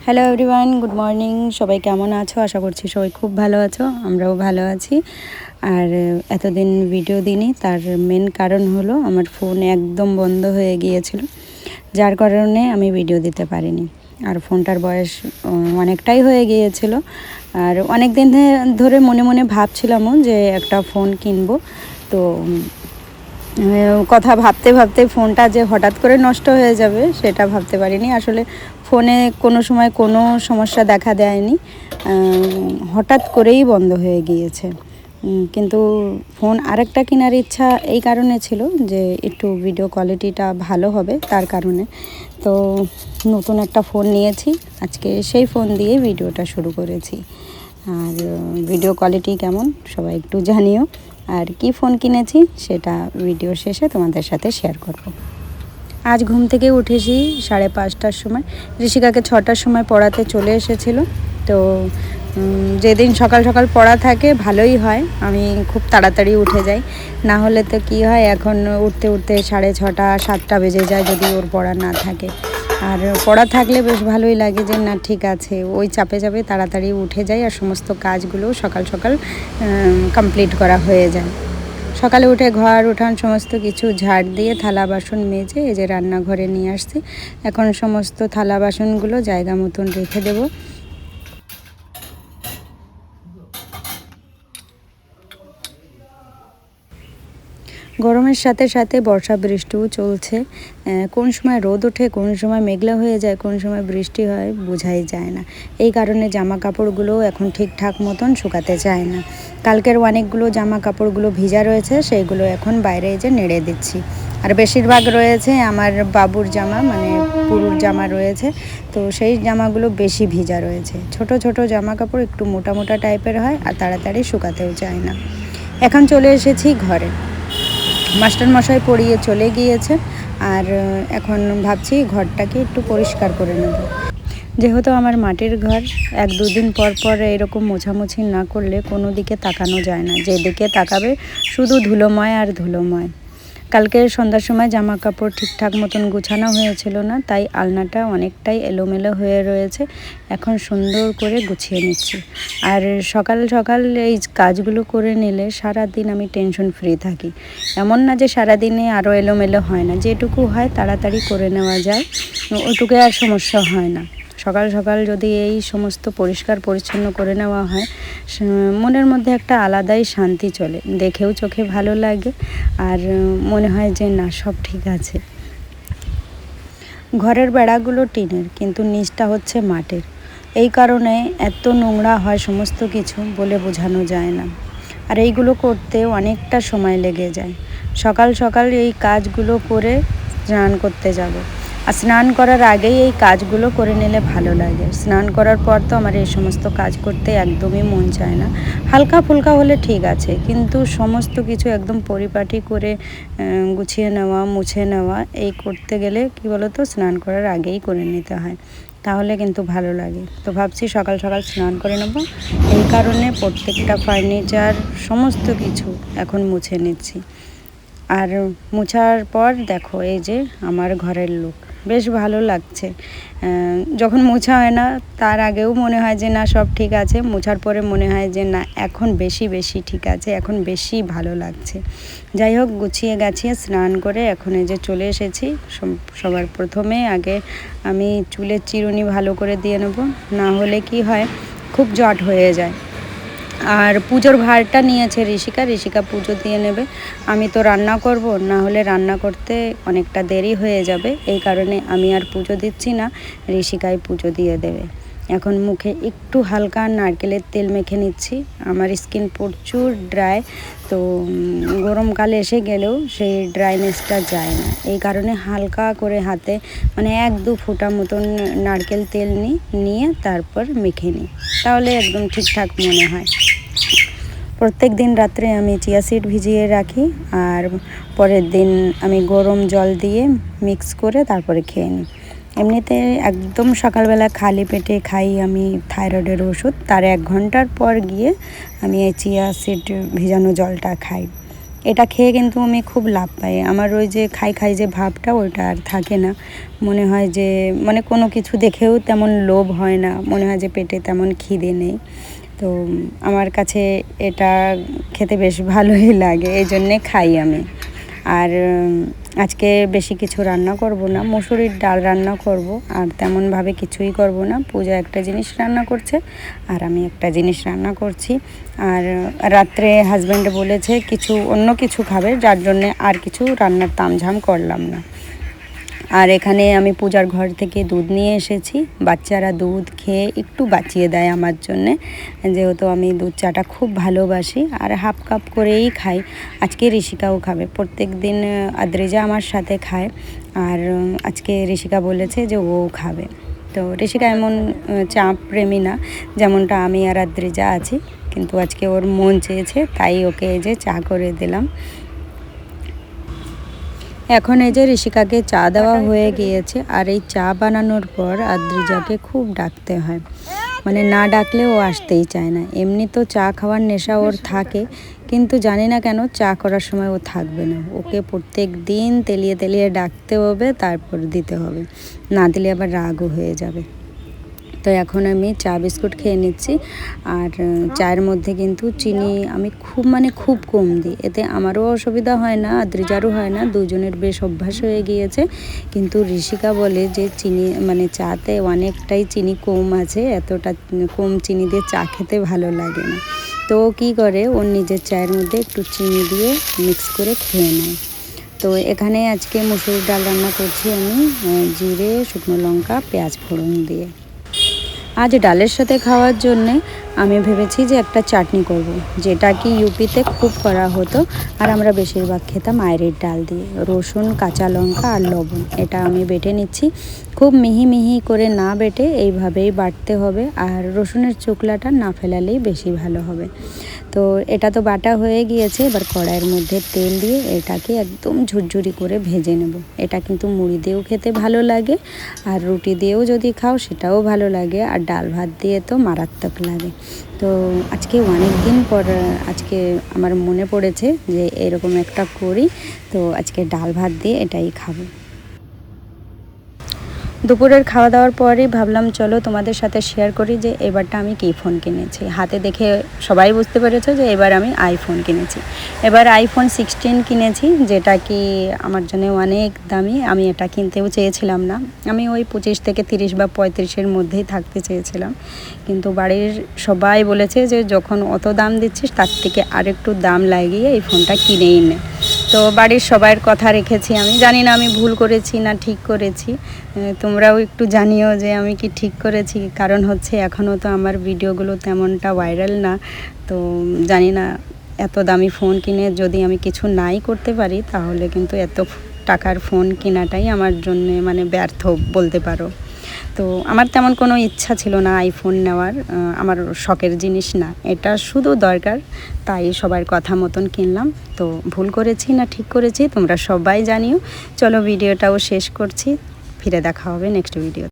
Hello everyone, good morning. সবাই কেমন আছো? আশা করছি সবাই খুব ভালো আছো, আমরাও ভালো আছি। আর এতদিন ভিডিও দিইনি, তার মেন কারণ হলো আমার ফোন একদম বন্ধ হয়ে গিয়েছিল, যার কারণে আমি ভিডিও দিতে পারিনি। আর ফোনটার বয়স অনেকটাই হয়ে গিয়েছিল। আর অনেক দিন ধরে মনে মনে ভাবছিলামও যে একটা ফোন কিনবো। তো কথা ভাবতে ভাবতে ফোনটা যে হঠাৎ করে নষ্ট হয়ে যাবে সেটা ভাবতে পারিনি। আসলে ফোনে কোনো সময় কোনো সমস্যা দেখা দেয়নি, হঠাৎ করেই বন্ধ হয়ে গিয়েছে। কিন্তু ফোন আরেকটা কেনার ইচ্ছা এই কারণে ছিল যে একটু ভিডিও কোয়ালিটিটা ভালো হবে, তার কারণে। তো নতুন একটা ফোন নিয়েছি, আজকে সেই ফোন দিয়ে ভিডিওটা শুরু করেছি। আর ভিডিও কোয়ালিটি কেমন সবাই একটু জানিও। আর কি ফোন কিনেছি সেটা ভিডিও শেষে তোমাদের সাথে শেয়ার করব। আজ ঘুম থেকে উঠেছি 5:30টার সময়। ঋষিকাকে 6টার সময় পড়াতে চলে এসেছিল। তো যেদিন সকাল সকাল পড়া থাকে ভালোই হয়, আমি খুব তাড়াতাড়ি উঠে যাই। না হলে তো কী হয়, এখন উঠতে উঠতে 6:30 7টা বেজে যায় যদি ওর পড়া না থাকে। আর পড়া থাকলে বেশ ভালোই লাগে যে না ঠিক আছে, ওই চাপে চাপে তাড়াতাড়ি উঠে যাই আর সমস্ত কাজগুলো সকাল সকাল কমপ্লিট করা হয়ে যায়। সকালে উঠে ঘর উঠান সমস্ত কিছু ঝাড় দিয়ে থালা বাসন মেজে এই যে রান্নাঘরে নিয়ে আসছি। এখন সমস্ত থালা বাসনগুলো জায়গা মতন রেখে দেবো। গরমের সাথে সাথে বর্ষা বৃষ্টিও চলছে। কোন সময় রোদ ওঠে, কোন সময় মেঘলা হয়ে যায়, কোন সময় বৃষ্টি হয় বোঝাই যায় না। এই কারণে জামা কাপড়গুলো এখন ঠিকঠাক মতন শুকাতে চায় না। কালকের অনেকগুলো জামা কাপড়গুলো ভিজা রয়েছে, সেইগুলো এখন বাইরে যে নেড়ে দিচ্ছি। আর বেশিরভাগ রয়েছে আমার বাবুর জামা, মানে পুরুর জামা রয়েছে। তো সেই জামাগুলো বেশি ভিজা রয়েছে। ছোট ছোট জামা কাপড় একটু মোটা মোটা টাইপের হয় আর তাড়াতাড়ি শুকাতেও চায় না। এখন চলে এসেছি ঘরে। মাস্টারমশাই পড়িয়ে চলে গিয়েছে আর এখন ভাবছি ঘরটাকে একটু পরিষ্কার করে নেব। যেহেতু আমার মাটির ঘর, 1-2 দিন পর পর এরকম মোছামুছি না করলে কোনো দিকে তাকানো যায় না, যেদিকে তাকাবে শুধু ধুলোময় আর ধুলোময়। কালকে সন্ধ্যার সময় জামা কাপড় ঠিকঠাক মতন গুছানো হয়েছিল না, তাই আলনাটা অনেকটাই এলোমেলো হয়ে রয়েছে। এখন সুন্দর করে গুছিয়ে নিচ্ছি। আর সকাল সকাল এই কাজগুলো করে নিলে সারা দিন আমি টেনশন ফ্রি থাকি। এমন না যে সারা দিনে আরও এলোমেলো হয় না, যেটুকু হয় তাড়াতাড়ি করে নেওয়া যায়, ওটুকু আর সমস্যা হয় না। সকাল সকাল যদি এই সমস্ত পরিষ্কার পরিচ্ছন্ন করে নেওয়া হয়, মনের মধ্যে একটা আলাদাই শান্তি চলে, দেখেও চোখে ভালো লাগে আর মনে হয় যে না সব ঠিক আছে। ঘরের বেড়াগুলো টিনের, কিন্তু নিচটা হচ্ছে মাটির। এই কারণে এত নোংরা হয় সমস্ত কিছু বলে বোঝানো যায় না। আর এইগুলো করতে অনেকটা সময় লেগে যায়। সকাল সকাল এই কাজগুলো করে স্নান করতে যাব। আর স্নান করার আগেই এই কাজগুলো করে নিলে ভালো লাগে। স্নান করার পর তো আমার এই সমস্ত কাজ করতে একদমই মন চায় না। হালকা ফুলকা হলে ঠিক আছে, কিন্তু সমস্ত কিছু একদম পরিপাটি করে গুছিয়ে নেওয়া, মুছে নেওয়া, এই করতে গেলে কি বলো তো, স্নান করার আগেই করে নিতে হয়, তাহলে কিন্তু ভালো লাগে। তো ভাবছি সকাল সকাল স্নান করে নেব। এই কারণে প্রত্যেকটা ফার্নিচার সমস্ত কিছু এখন মুছে নিচ্ছি। আর মোছার পর দেখো এই যে আমার ঘরের লুক, বেশ ভালো লাগছে। যখন মোছা হয় না তার আগেও মনে হয় যে না সব ঠিক আছে, মোছার পরে মনে হয় যে না এখন বেশি বেশি ঠিক আছে, এখন বেশি ভালো লাগছে। যাই হোক, গুছিয়ে গাছিয়ে স্নান করে এখন এই যে চলে এসেছি। সবার প্রথমে আগে আমি চুলের চিরুনি ভালো করে দিয়ে নেব, না হলে কি হয় খুব জট হয়ে যায়। আর পুজোর ভারটা নিয়েছে ঋষিকা পুজো দিয়ে নেবে। আমি তো রান্না করব, না হলে রান্না করতে অনেকটা দেরি হয়ে যাবে, এই কারণে আমি আর পুজো দিচ্ছি না, ঋষিকাই পুজো দিয়ে দেবে। এখন মুখে একটু হালকা নারকেলের তেল মেখে নিচ্ছি। আমার স্কিন প্রচুর ড্রাই, তো গরমকালে এসে গেলেও সেই ড্রাইনেসটা যায় না, এই কারণে হালকা করে হাতে মানে 1-2 ফোঁটা মতন নারকেল তেল নিয়ে তারপর মেখে নিই, তাহলে একদম ঠিকঠাক মনে হয়। প্রত্যেক দিন রাত্রে আমি চিয়া সিড ভিজিয়ে রাখি আর পরের দিন আমি গরম জল দিয়ে মিক্স করে তারপরে খেয়ে নিই। এমনিতে একদম সকালবেলা খালি পেটে খাই আমি থাইরয়েডের ওষুধ, তার 1 ঘন্টার পর গিয়ে আমি এই চিয়া সিড ভিজানো জলটা খাই। এটা খেয়ে কিন্তু আমি খুব লাভ পাই। আমার ওই যে খাই যে ভাবটা ওইটা আর থাকে না। মনে হয় যে মানে কোনো কিছু দেখেও তেমন লোভ হয় না, মনে হয় যে পেটে তেমন খিদে নেই। তো আমার কাছে এটা খেতে বেশ ভালোই লাগে, এই জন্যে খাই আমি। আর আজকে বেশি কিছু রান্না করব না, মুসুরির ডাল রান্না করব, আর তেমনভাবে কিছুই করব না। পূজা একটা জিনিস রান্না করছে আর আমি একটা জিনিস রান্না করছি। আর রাত্রে হাজব্যান্ডে বলেছে কিছু অন্য কিছু খাবে, যার জন্যে আর কিছু রান্নার তামঝাম করলাম না। আর এখানে আমি পূজার ঘর থেকে দুধ নিয়ে এসেছি। বাচ্চারা দুধ খেয়ে একটু বাঁচিয়ে দেয় আমার জন্যে, যেহেতু আমি দুধ চাটা খুব ভালোবাসি আর হাফ কাপ করেই খাই। আজকে ঋষিকাও খাবে, প্রত্যেক দিন আদ্রিজা আমার সাথে খায়, আর আজকে ঋষিকা বলেছে যে ও খাবে। তো ঋষিকা এমন চা প্রেমী না যেমনটা আমি আর আদ্রিজা আছি, কিন্তু আজকে ওর মন চেয়েছে তাই ওকে এই যে চা করে দিলাম। এখন এই যে ঋষিকাকে চা দেওয়া হয়ে গিয়েছে, আর এই চা বানানোর পর আদ্রিজাকে খুব ডাকতে হয়, মানে না ডাকলে ও আসতেই চায় না। এমনি তো চা খাওয়ার নেশা ওর থাকে, কিন্তু জানি না কেন চা করার সময় ও থাকবে না। ওকে প্রত্যেক দিন তেলিয়ে ডাকতে হবে, তারপর দিতে হবে, না দিলে আবার রাগও হয়ে যাবে। তো এখন আমি চা বিস্কুট খেয়ে নিচ্ছি। আর চায়ের মধ্যে কিন্তু চিনি আমি খুব কম দিই, এতে আমারও অসুবিধা হয় না, আদ্রিজারও হয় না, দুজনের বেশ অভ্যাস হয়ে গিয়েছে। কিন্তু ঋষিকা বলে যে চিনি মানে চাতে অনেকটাই চিনি কম আছে, এতটা কম চিনি দিয়ে চা খেতে ভালো লাগে না। তো ও কী করে, ওর নিজের চায়ের মধ্যে একটু চিনি দিয়ে মিক্স করে খেয়ে নেয়। তো এখানে আজকে মুসুরির ডাল রান্না করছি আমি জিরে, শুকনো লঙ্কা, পেঁয়াজ ফোড়ন দিয়ে। আজ ডালের সাথে খাওয়ার জন্যে আমি ভেবেছি যে একটা চাটনি করব, যেটা কি ইউপিতে খুব করা হতো, আর আমরা বেশিরভাগ খেতাম আয়রের ডাল দিয়ে। রসুন, কাঁচা লঙ্কা আর লবণ এটা আমি বেটে নিচ্ছি, খুব মিহি করে না বেটে এইভাবেই বাটতে হবে, আর রসুনের চোকলাটা না ফেলালেই বেশি ভালো হবে। তো এটা তো বাটা হয়ে গিয়েছে, এবার কড়াইয়ের মধ্যে তেল দিয়ে এটাকে একদম ঝুরঝুরি করে ভেজে নেব। এটা কিন্তু মুড়ি দিয়েও খেতে ভালো লাগে, আর রুটি দিয়েও যদি খাও সেটাও ভালো লাগে, আর ডাল ভাত দিয়ে তো মারাত্মক লাগে। তো আজকে অনেক দিন পর আজকে আমার মনে পড়েছে যে এরকম একটা করি, তো আজকে ডাল ভাত দিয়ে এটাই খাবো। দুপুরের খাওয়া দাওয়ার পরেই ভাবলাম চলো তোমাদের সাথে শেয়ার করি যে এবারটা আমি কী ফোন কিনেছি। হাতে দেখে সবাই বুঝতে পেরেছো যে এবার আমি আইফোন কিনেছি। এবার আইফোন 16 কিনেছি, যেটা কি আমার জন্য অনেক দামি। আমি এটা কিনতেও চেয়েছিলাম না, আমি ওই 25 থেকে 30 বা 35-এর মধ্যেই থাকতে চেয়েছিলাম, কিন্তু বাড়ির সবাই বলেছে যে যখন অত দাম দিচ্ছিস তার থেকে আরেকটু দাম লাগিয়ে এই ফোনটা কিনেই নে। তো বাড়ির সবার কথা রেখেছি। আমি জানি না আমি ভুল করেছি না ঠিক করেছি, তোমরাও একটু জানিও যে আমি কি ঠিক করেছি, কারণ হচ্ছে এখনও তো আমার ভিডিওগুলো তেমনটা ভাইরাল না। তো জানি না, এত দামি ফোন কিনে যদি আমি কিছু নাই করতে পারি, তাহলে কিন্তু এত টাকার ফোন কেনাটাই আমার জন্য মানে ব্যর্থ বলতে পারো। তো আমার তেমন কোনো ইচ্ছা ছিল না আইফোন নেওয়ার, আমার শখের জিনিস না, এটা শুধু দরকার, তাই সবার কথা মতন কিনলাম। তো ভুল করেছি না ঠিক করেছি তোমরা সবাই জানিও। চলো ভিডিওটাও শেষ করছি, ফিরে দেখা হবে নেক্সট ভিডিও।